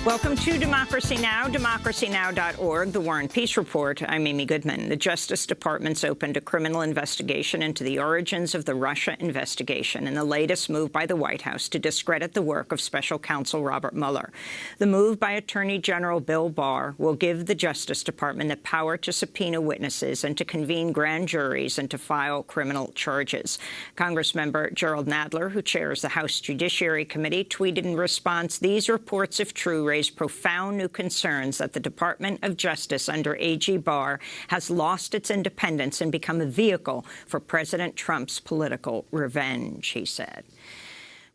Welcome to Democracy Now!, democracynow.org, the War and Peace Report. I'm Amy Goodman. The Justice Department's opened a criminal investigation into the origins of the Russia investigation in the latest move by the White House to discredit the work of Special Counsel Robert Mueller. The move by Attorney General Bill Barr will give the Justice Department the power to subpoena witnesses and to convene grand juries and to file criminal charges. Congressmember Gerald Nadler, who chairs the House Judiciary Committee, tweeted in response, "These reports, if true, raise profound new concerns that the Department of Justice under AG Barr has lost its independence and become a vehicle for President Trump's political revenge," he said.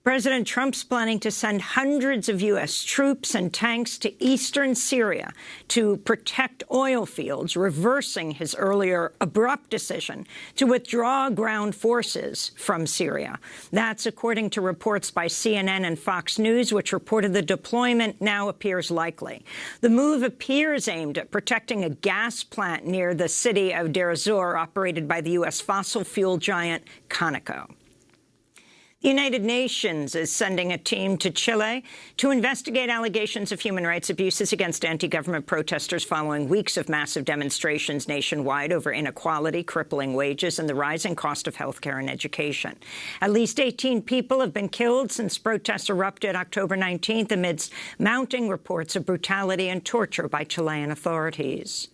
President Trump's planning to send hundreds of U.S. troops and tanks to eastern Syria to protect oil fields, reversing his earlier abrupt decision to withdraw ground forces from Syria. That's according to reports by CNN and Fox News, which reported the deployment now appears likely. The move appears aimed at protecting a gas plant near the city of Deir ez-Zor, operated by the U.S. fossil fuel giant Conoco. The United Nations is sending a team to Chile to investigate allegations of human rights abuses against anti-government protesters following weeks of massive demonstrations nationwide over inequality, crippling wages, and the rising cost of health care and education. At least 18 people have been killed since protests erupted October 19th amidst mounting reports of brutality and torture by Chilean authorities.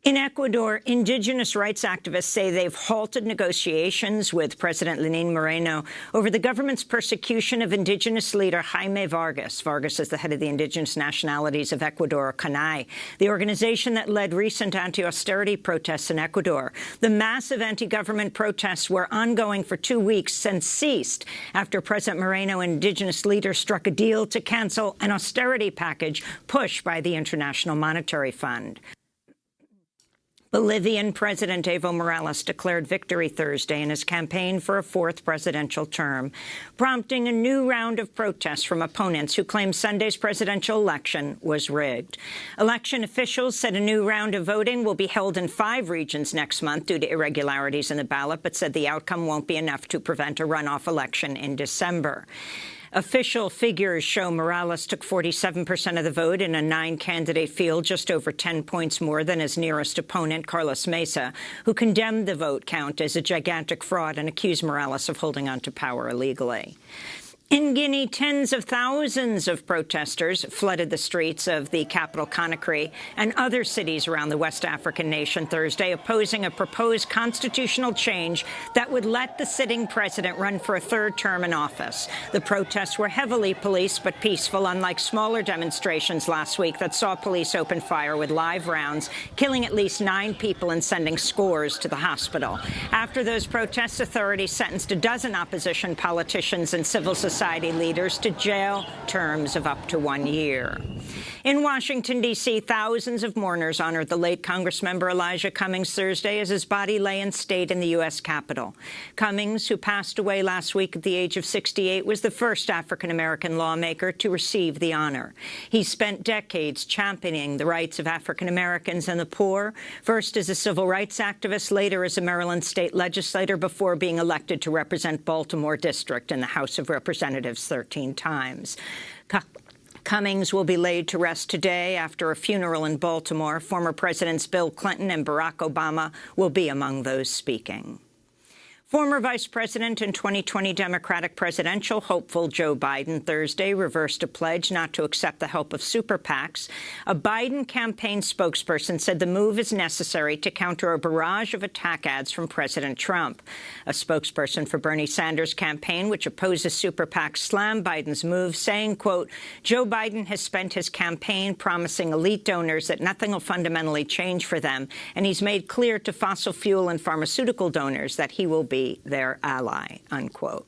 In Ecuador, indigenous rights activists say they've halted negotiations with President Lenín Moreno over the government's persecution of indigenous leader Jaime Vargas. Vargas is the head of the Indigenous Nationalities of Ecuador, CANAI, the organization that led recent anti-austerity protests in Ecuador. The massive anti-government protests were ongoing for 2 weeks and ceased after President Moreno and indigenous leaders struck a deal to cancel an austerity package pushed by the International Monetary Fund. Bolivian President Evo Morales declared victory Thursday in his campaign for a fourth presidential term, prompting a new round of protests from opponents who claim Sunday's presidential election was rigged. Election officials said a new round of voting will be held in 5 regions next month due to irregularities in the ballot, but said the outcome won't be enough to prevent a runoff election in December. Official figures show Morales took 47% of the vote in a 9-candidate field, just over 10 points more than his nearest opponent, Carlos Mesa, who condemned the vote count as a gigantic fraud and accused Morales of holding on to power illegally. In Guinea, tens of thousands of protesters flooded the streets of the capital Conakry and other cities around the West African nation Thursday, opposing a proposed constitutional change that would let the sitting president run for a third term in office. The protests were heavily policed but peaceful, unlike smaller demonstrations last week that saw police open fire with live rounds, killing at least 9 people and sending scores to the hospital. After those protests, authorities sentenced a dozen opposition politicians and civil society leaders to jail terms of up to 1 year. In Washington, D.C., thousands of mourners honored the late Congressmember Elijah Cummings Thursday as his body lay in state in the U.S. Capitol. Cummings, who passed away last week at the age of 68, was the first African-American lawmaker to receive the honor. He spent decades championing the rights of African-Americans and the poor, first as a civil rights activist, later as a Maryland state legislator, before being elected to represent Baltimore District in the House of Representatives 13 times. Cummings will be laid to rest today after a funeral in Baltimore. Former Presidents Bill Clinton and Barack Obama will be among those speaking. Former Vice President and 2020 Democratic presidential hopeful Joe Biden Thursday reversed a pledge not to accept the help of super PACs. A Biden campaign spokesperson said the move is necessary to counter a barrage of attack ads from President Trump. A spokesperson for Bernie Sanders' campaign, which opposes super PACs, slammed Biden's move, saying, quote, "Joe Biden has spent his campaign promising elite donors that nothing will fundamentally change for them, and he's made clear to fossil fuel and pharmaceutical donors that he will be their ally," unquote.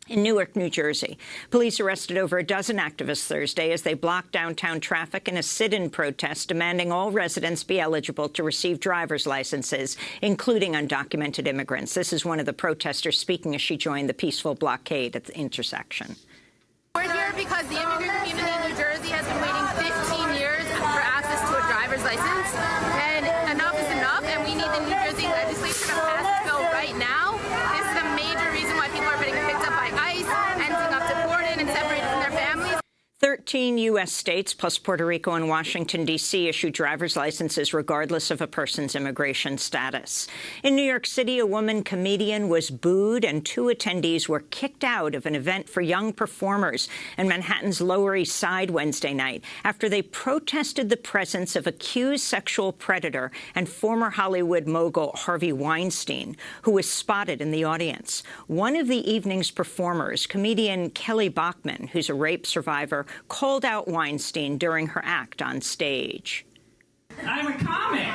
In Newark, New Jersey, police arrested over a dozen activists Thursday as they blocked downtown traffic in a sit-in protest demanding all residents be eligible to receive driver's licenses, including undocumented immigrants. This is one of the protesters speaking as she joined the peaceful blockade at the intersection. We're here because the immigrant community in New Jersey has been waiting 15 years for access to a driver's license, and enough is enough, and we need the New Jersey legislature to pass the bill right now. This is a major reason why people are getting picked up by ICE, ending up deported and separated from their families. 15 U.S. states, plus Puerto Rico and Washington, D.C., issue driver's licenses regardless of a person's immigration status. In New York City, a woman comedian was booed and 2 attendees were kicked out of an event for young performers in Manhattan's Lower East Side Wednesday night after they protested the presence of accused sexual predator and former Hollywood mogul Harvey Weinstein, who was spotted in the audience. One of the evening's performers, comedian Kelly Bachman, who's a rape survivor, called out Weinstein during her act on stage. I'm a comic,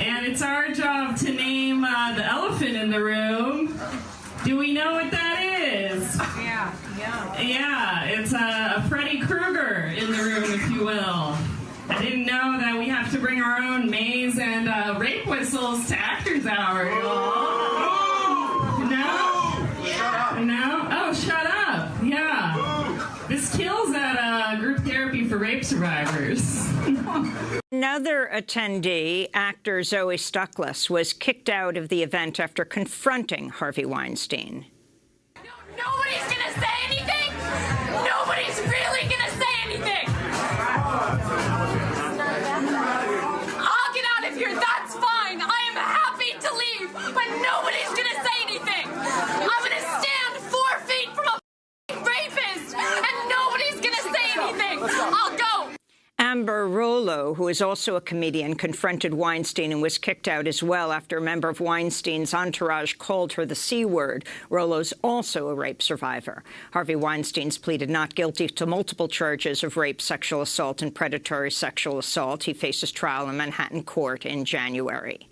and it's our job to name the elephant in the room. Do we know what that is? Yeah. Yeah, it's a Freddy Krueger in the room, if you will. I didn't know that we have to bring our own maze and rape whistles to Actors Hour. No? Shut up. No? Oh, shut up. Yeah. This kills at group therapy for rape survivors. Another attendee, actor Zoe Stuckless, was kicked out of the event after confronting Harvey Weinstein. Nobody's gonna say anything. Nobody's really gonna say anything. I'll get out of here. That's fine. I am happy to leave, but nobody's gonna say anything. I'm gonna stand 4 feet from a rapist, and nobody's gonna say anything. I'll go. Amber Rollo, who is also a comedian, confronted Weinstein and was kicked out as well after a member of Weinstein's entourage called her the C word. Rollo's also a rape survivor. Harvey Weinstein's pleaded not guilty to multiple charges of rape, sexual assault, and predatory sexual assault. He faces trial in Manhattan court in January.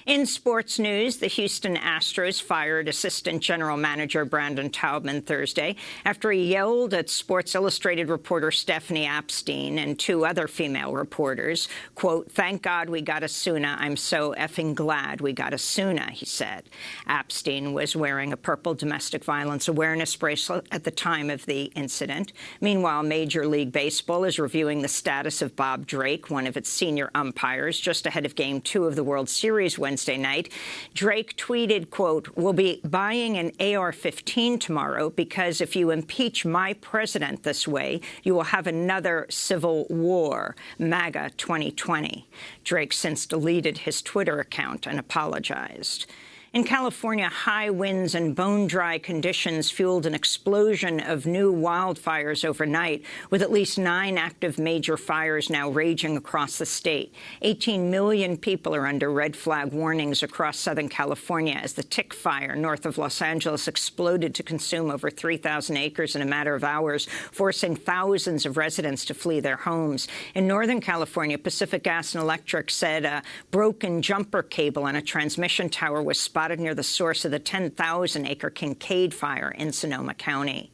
In sports news, the Houston Astros fired Assistant General Manager Brandon Taubman Thursday after he yelled at Sports Illustrated reporter Stephanie Apstein and 2 other female reporters, quote, "Thank God we got Asuna. I'm so effing glad we got Asuna," he said. Apstein was wearing a purple domestic violence awareness bracelet at the time of the incident. Meanwhile, Major League Baseball is reviewing the status of Bob Drake, one of its senior umpires, just ahead of Game 2 of the World Series Wednesday night. Drake tweeted, quote, "We'll be buying an AR-15 tomorrow because if you impeach my president this way, you will have another civil war, MAGA 2020. Drake since deleted his Twitter account and apologized. In California, high winds and bone-dry conditions fueled an explosion of new wildfires overnight, with at least 9 active major fires now raging across the state. 18 million people are under red flag warnings across Southern California as the Tick Fire north of Los Angeles exploded to consume over 3,000 acres in a matter of hours, forcing thousands of residents to flee their homes. In Northern California, Pacific Gas and Electric said a broken jumper cable on a transmission tower was spotted near the source of the 10,000-acre Kincaid Fire in Sonoma County.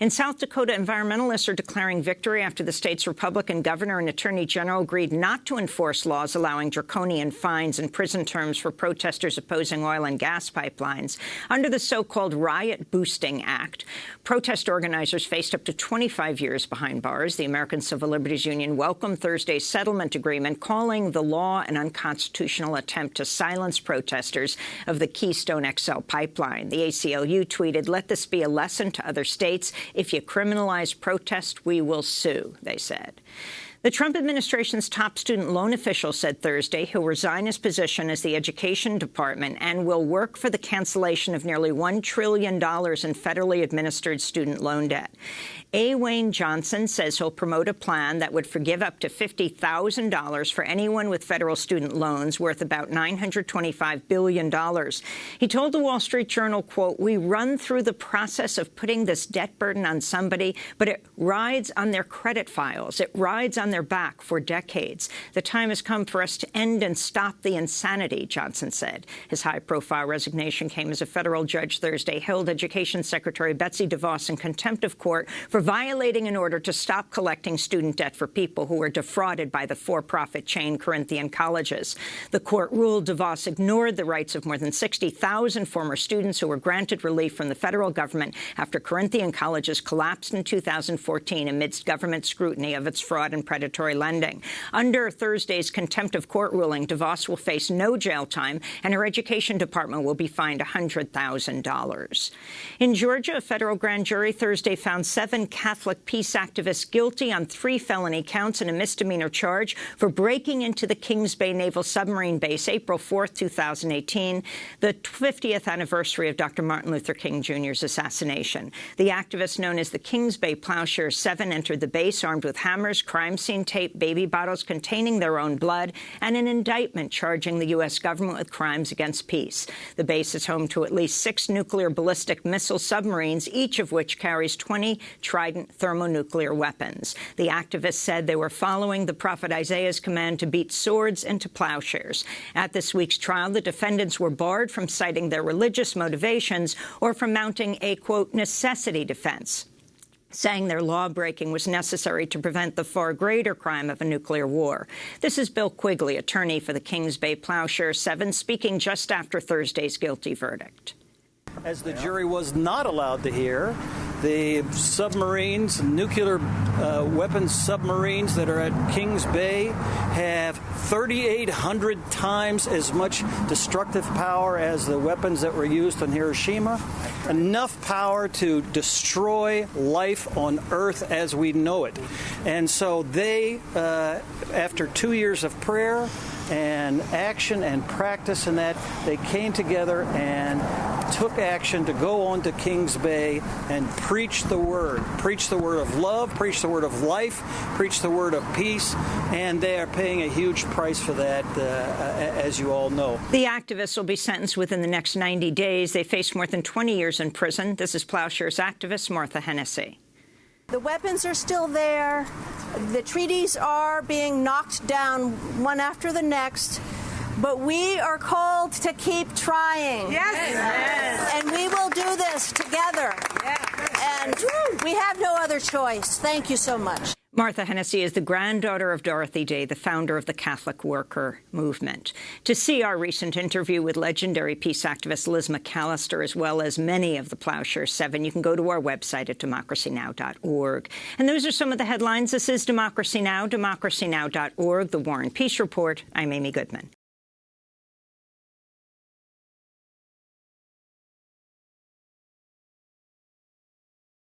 In South Dakota, environmentalists are declaring victory after the state's Republican governor and attorney general agreed not to enforce laws allowing draconian fines and prison terms for protesters opposing oil and gas pipelines. Under the so-called Riot Boosting Act, protest organizers faced up to 25 years behind bars. The American Civil Liberties Union welcomed Thursday's settlement agreement, calling the law an unconstitutional attempt to silence protesters of the Keystone XL pipeline. The ACLU tweeted, "Let this be a lesson to other states. If you criminalize protest, we will sue," they said. The Trump administration's top student loan official said Thursday he'll resign his position as the Education Department and will work for the cancellation of nearly $1 trillion in federally administered student loan debt. A. Wayne Johnson says he'll promote a plan that would forgive up to $50,000 for anyone with federal student loans worth about $925 billion. He told the Wall Street Journal, quote, "We run through the process of putting this debt burden on somebody, but it rides on their credit files. It rides on their back for decades. The time has come for us to end and stop the insanity," Johnson said. His high-profile resignation came as a federal judge Thursday held Education Secretary Betsy DeVos in contempt of court for violating an order to stop collecting student debt for people who were defrauded by the for-profit chain Corinthian colleges. The court ruled DeVos ignored the rights of more than 60,000 former students who were granted relief from the federal government after Corinthian colleges collapsed in 2014 amidst government scrutiny of its fraud and predatory predatory lending. Under Thursday's contempt of court ruling, DeVos will face no jail time, and her education department will be fined $100,000. In Georgia, a federal grand jury Thursday found 7 Catholic peace activists guilty on 3 felony counts and a misdemeanor charge for breaking into the Kings Bay Naval Submarine Base April 4, 2018, the 50th anniversary of Dr. Martin Luther King Jr.'s assassination. The activists known as the Kings Bay Plowshares 7 entered the base armed with hammers, crime scene tape, baby bottles containing their own blood, and an indictment charging the U.S. government with crimes against peace. The base is home to at least 6 nuclear ballistic missile submarines, each of which carries 20 Trident thermonuclear weapons. The activists said they were following the prophet Isaiah's command to beat swords into plowshares. At this week's trial, the defendants were barred from citing their religious motivations or from mounting a, quote, necessity defense, saying their law-breaking was necessary to prevent the far greater crime of a nuclear war. This is Bill Quigley, attorney for the Kings Bay Plowshares 7, speaking just after Thursday's guilty verdict. As the jury was not allowed to hear, the submarines, nuclear weapons submarines that are at Kings Bay have 3,800 times as much destructive power as the weapons that were used on Hiroshima. Enough power to destroy life on Earth as we know it. And so they, after 2 years of prayer and action and practice in that, they came together and took action to go on to Kings Bay and preach the word of love, preach the word of life, preach the word of peace, and they are paying a huge price for that, as you all know. The activists will be sentenced within the next 90 days. They face more than 20 years in prison. This is Plowshares activist Martha Hennessy. The weapons are still there. The treaties are being knocked down one after the next. But we are called to keep trying. Yes. And we will do this together. And we have no other choice. Thank you so much. Martha Hennessy is the granddaughter of Dorothy Day, the founder of the Catholic Worker Movement. To see our recent interview with legendary peace activist Liz McAllister, as well as many of the Plowshares 7, you can go to our website at democracynow.org. And those are some of the headlines. This is Democracy Now!, democracynow.org, The War and Peace Report. I'm Amy Goodman.